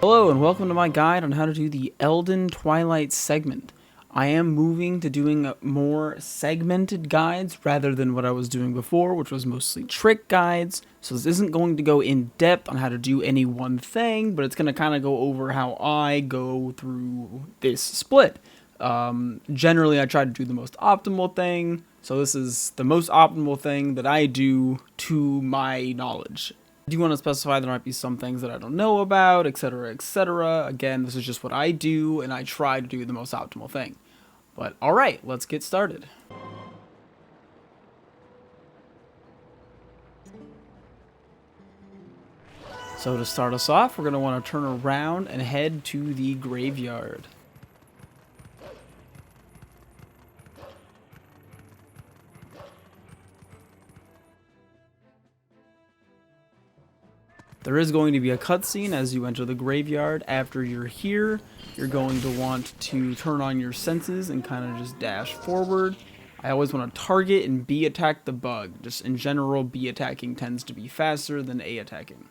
Hello and welcome to my guide on how to do the Eldin Twilight segment. I am moving to doing more segmented guides rather than what I was doing before, which was mostly trick guides. So this isn't going to go in depth on how to do any one thing, but it's going to kind of go over how I go through this split. Generally, I try to do the most optimal thing. So this is the most optimal thing that I do to my knowledge. I do want to specify there might be some things that I don't know about, etc., etc. Again, this is just what I do, and I try to do the most optimal thing. But alright, let's get started. So to start us off, we're going to want to turn around and head to the graveyard. There is going to be a cutscene as you enter the graveyard. After you're here, you're going to want to turn on your senses and kind of just dash forward. I always want to target and B attack the bug. Just in general, B attacking tends to be faster than A attacking.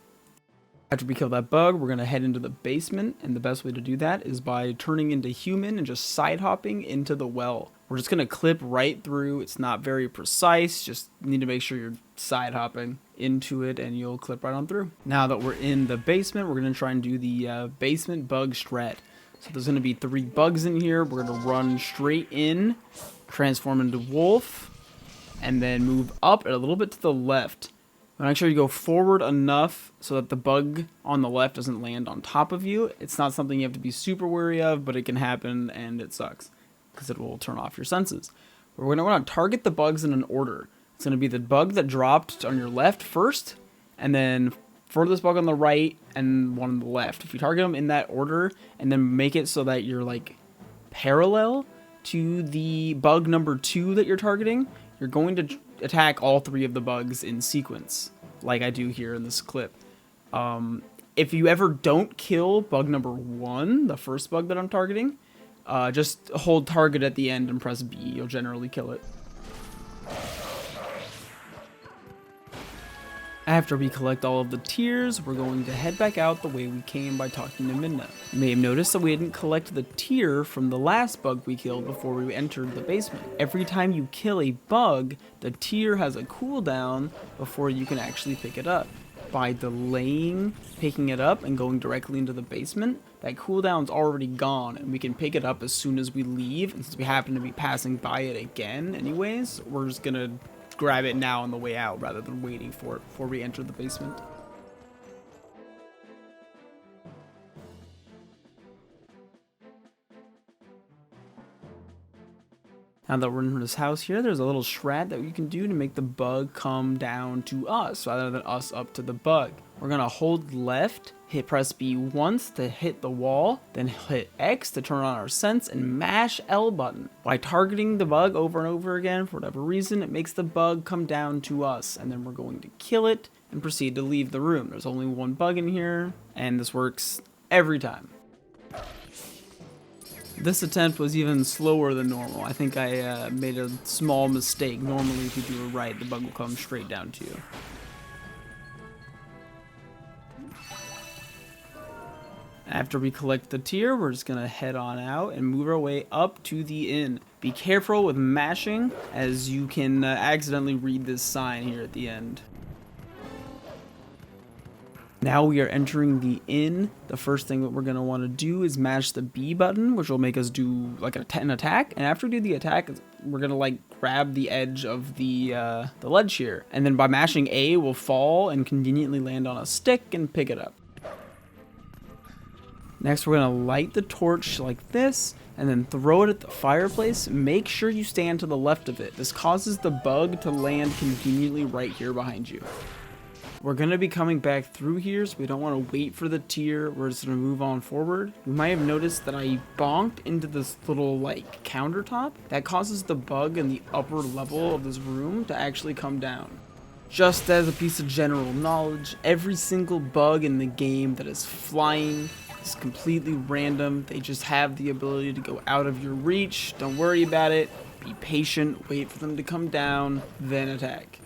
After we kill that bug, we're going to head into the basement, and the best way to do that is by turning into human and just side hopping into the well. We're just going to clip right through. It's not very precise, just need to make sure you're side hopping into it and you'll clip right on through. Now that we're in the basement, we're going to try and do the basement bug strat. So there's going to be 3 bugs in here. We're going to run straight in, transform into wolf, and then move up a little bit to the left. Make sure you go forward enough so that the bug on the left doesn't land on top of you. It's not something you have to be super wary of, but it can happen and it sucks because it will turn off your senses. We're going to want to target the bugs in an order. It's going to be the bug that dropped on your left first, and then furthest bug on the right, and one on the left. If you target them in that order and then make it so that you're like parallel to the bug number 2 that you're targeting, you're going to attack all 3 of the bugs in sequence, like I do here in this clip. If you ever don't kill bug number 1, the first bug that I'm targeting, just hold target at the end and press B. You'll generally kill it. After we collect all of the tears, we're going to head back out the way we came by talking to Midna. You may have noticed that we didn't collect the tear from the last bug we killed before we entered the basement. Every time you kill a bug, the tear has a cooldown before you can actually pick it up. By delaying picking it up and going directly into the basement, that cooldown's already gone and we can pick it up as soon as we leave. And since we happen to be passing by it again anyways, we're just gonna grab it now on the way out rather than waiting for it before we enter the basement. Now that we're in this house here, there's a little strat that you can do to make the bug come down to us rather than us up to the bug. We're going to hold left, press B once to hit the wall, then hit X to turn on our sense, and mash L button. By targeting the bug over and over again, for whatever reason, it makes the bug come down to us, and then we're going to kill it and proceed to leave the room. There's only 1 bug in here, and this works every time. This attempt was even slower than normal. I think I made a small mistake. Normally, if you do it right, the bug will come straight down to you. After we collect the tear, we're just going to head on out and move our way up to the inn. Be careful with mashing, as you can accidentally read this sign here at the end. Now we are entering the inn. The first thing that we're going to want to do is mash the B button, which will make us do like an attack. And after we do the attack, we're going to like grab the edge of the ledge here. And then by mashing A, we'll fall and conveniently land on a stick and pick it up. Next, we're going to light the torch like this and then throw it at the fireplace. Make sure you stand to the left of it. This causes the bug to land conveniently right here behind you. We're going to be coming back through here, so we don't want to wait for the tear. We're just going to move on forward. You might have noticed that I bonked into this little like countertop. That causes the bug in the upper level of this room to actually come down. Just as a piece of general knowledge, every single bug in the game that is flying is completely random. They just have the ability to go out of your reach. Don't worry about it. Be patient, wait for them to come down, then attack.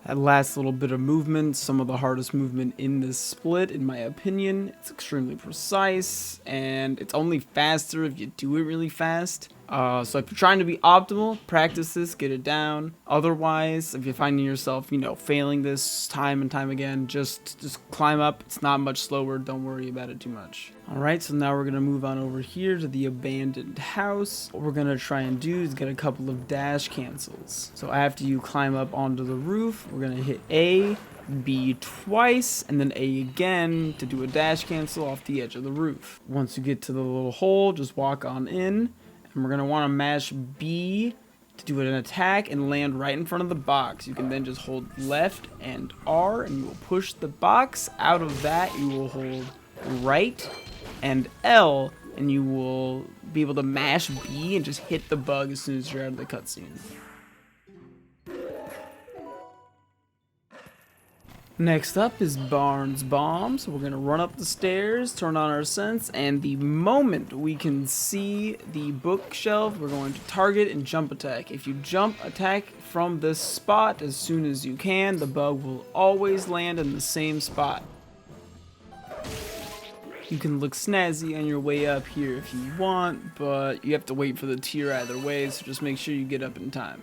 That last little bit of movement, some of the hardest movement in this split, in my opinion. It's extremely precise, and it's only faster if you do it really fast. So if you're trying to be optimal, practice this, get it down. Otherwise, if you're finding yourself, failing this time and time again, just climb up. It's not much slower. Don't worry about it too much. All right, so now we're going to move on over here to the abandoned house. What we're going to try and do is get a couple of dash cancels. So after you climb up onto the roof, we're going to hit A, B twice, and then A again to do a dash cancel off the edge of the roof. Once you get to the little hole, just walk on in. And we're going to want to mash B to do an attack and land right in front of the box. You can then just hold left and R and you will push the box. Out of that, you will hold right and L and you will be able to mash B and just hit the bug as soon as you're out of the cutscene. Next up is Barnes Bomb. So we're going to run up the stairs, turn on our sense, and the moment we can see the bookshelf, we're going to target and jump attack. If you jump attack from this spot as soon as you can, the bug will always land in the same spot. You can look snazzy on your way up here if you want, but you have to wait for the tier either way, so just make sure you get up in time.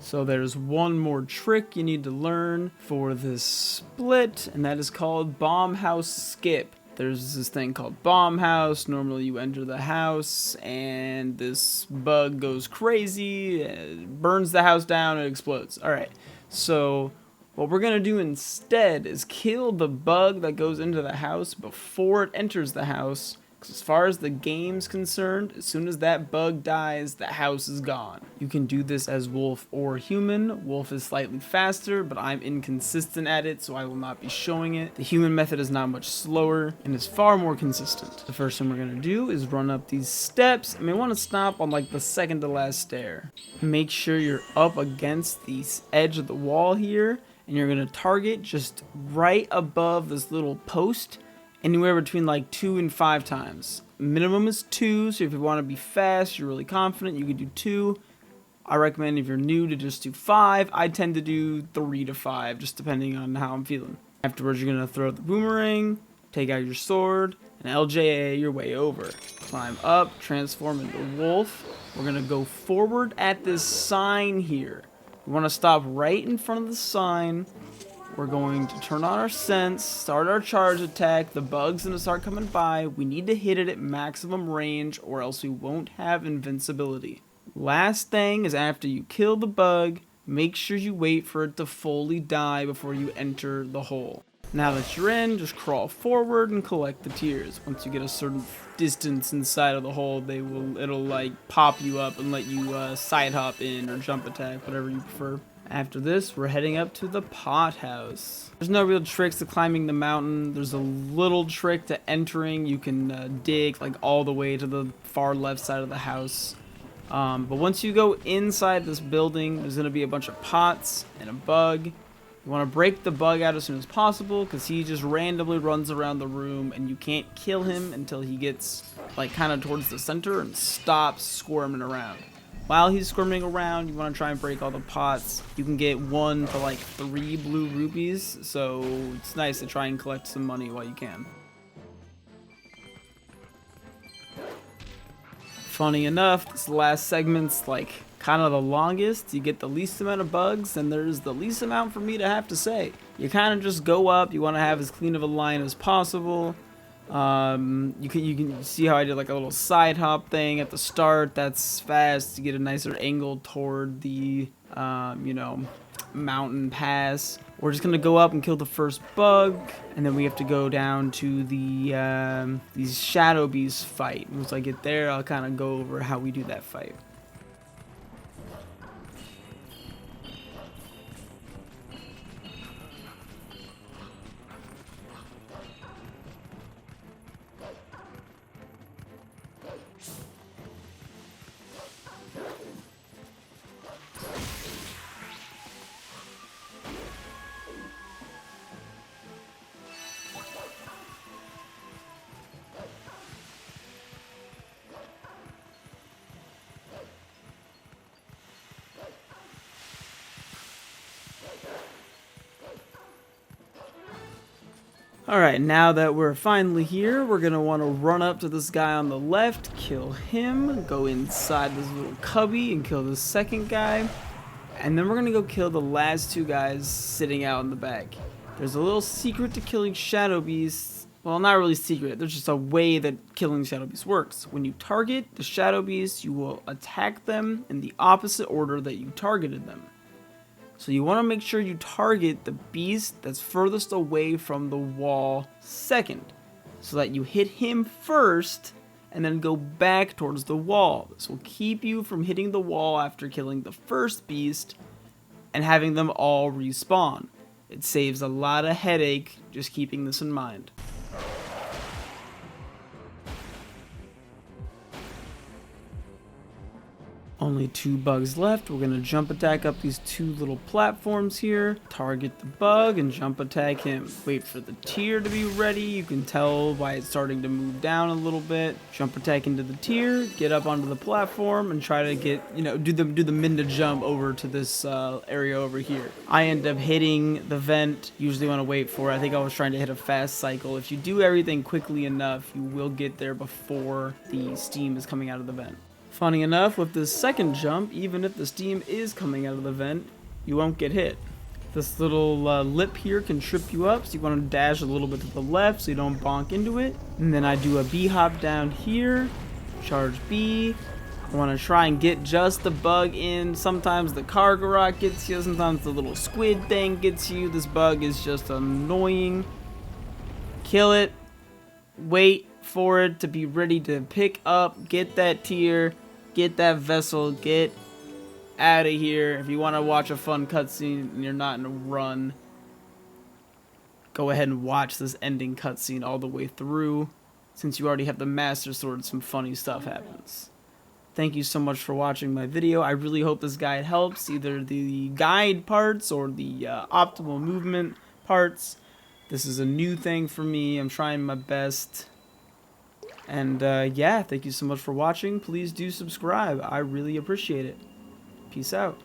So there's one more trick you need to learn for this split, and that is called Bomb House Skip. There's this thing called Bomb House. Normally you enter the house and this bug goes crazy, it burns the house down, it explodes. Alright, so what we're going to do instead is kill the bug that goes into the house before it enters the house. Because as far as the game's concerned, as soon as that bug dies, the house is gone. You can do this as wolf or human. Wolf is slightly faster, but I'm inconsistent at it, so I will not be showing it. The human method is not much slower and is far more consistent. The first thing we're going to do is run up these steps, and we want to stop on like the second to last stair. Make sure you're up against the edge of the wall here, and you're going to target just right above this little post, anywhere between like 2 and 5 times. Minimum is 2, so if you want to be fast, you're really confident, you can do 2. I recommend if you're new to just do 5. I tend to do 3 to 5, just depending on how I'm feeling. Afterwards, you're going to throw the boomerang, take out your sword, and LJA your way over. Climb up, transform into wolf. We're going to go forward at this sign here. We want to stop right in front of the sign. We're going to turn on our sense, start our charge attack. The bug's going to start coming by. We need to hit it at maximum range or else we won't have invincibility. Last thing is after you kill the bug, make sure you wait for it to fully die before you enter the hole. Now that you're in, just crawl forward and collect the tears. Once you get a certain distance inside of the hole, it'll like pop you up and let you side hop in or jump attack, whatever you prefer. After this, we're heading up to the pot house. There's no real tricks to climbing the mountain. There's a little trick to entering. You can dig like all the way to the far left side of the house. But once you go inside this building, there's going to be a bunch of pots and a bug. You want to break the bug out as soon as possible because he just randomly runs around the room and you can't kill him until he gets like kind of towards the center and stops squirming around. While he's squirming around, you want to try and break all the pots. You can get 1 for like 3 blue rupees, so it's nice to try and collect some money while you can. Funny enough, this last segment's like kind of the longest. You get the least amount of bugs, and there's the least amount for me to have to say. You kind of just go up. You want to have as clean of a line as possible. You can see how I did like a little side hop thing at the start. That's fast to get a nicer angle toward the mountain pass. We're just gonna go up and kill the first bug, and then we have to go down to the these shadow beasts fight. Once I get there, I'll kind of go over how we do that fight. Alright, now that we're finally here, we're going to want to run up to this guy on the left, kill him, go inside this little cubby and kill the second guy, and then we're going to go kill the last two guys sitting out in the back. There's a little secret to killing shadow beasts. Well, not really secret, there's just a way that killing shadow beasts works. When you target the shadow beasts, you will attack them in the opposite order that you targeted them. So you want to make sure you target the beast that's furthest away from the wall second, so that you hit him first and then go back towards the wall. This will keep you from hitting the wall after killing the first beast and having them all respawn. It saves a lot of headache just keeping this in mind. Only 2 bugs left. We're going to jump attack up these 2 little platforms here. Target the bug and jump attack him. Wait for the tier to be ready. You can tell by it starting to move down a little bit. Jump attack into the tier, get up onto the platform and try to get, do the ninja jump over to this area over here. I end up hitting the vent. Usually want to wait for it. I think I was trying to hit a fast cycle. If you do everything quickly enough, you will get there before the steam is coming out of the vent. Funny enough, with this second jump, even if the steam is coming out of the vent, you won't get hit. This little lip here can trip you up, so you want to dash a little bit to the left so you don't bonk into it. And then I do a B hop down here, charge B. I want to try and get just the bug in. Sometimes the cargo rock gets you, sometimes the little squid thing gets you. This bug is just annoying. Kill it. Wait for it to be ready to pick up, get that tier, get that vessel, get out of here. If you want to watch a fun cutscene and you're not in a run, go ahead and watch this ending cutscene all the way through. Since you already have the Master Sword, some funny stuff happens. Thank you so much for watching my video. I really hope this guide helps, either the guide parts or the optimal movement parts. This is a new thing for me. I'm trying my best. And yeah, thank you so much for watching. Please do subscribe. I really appreciate it. Peace out.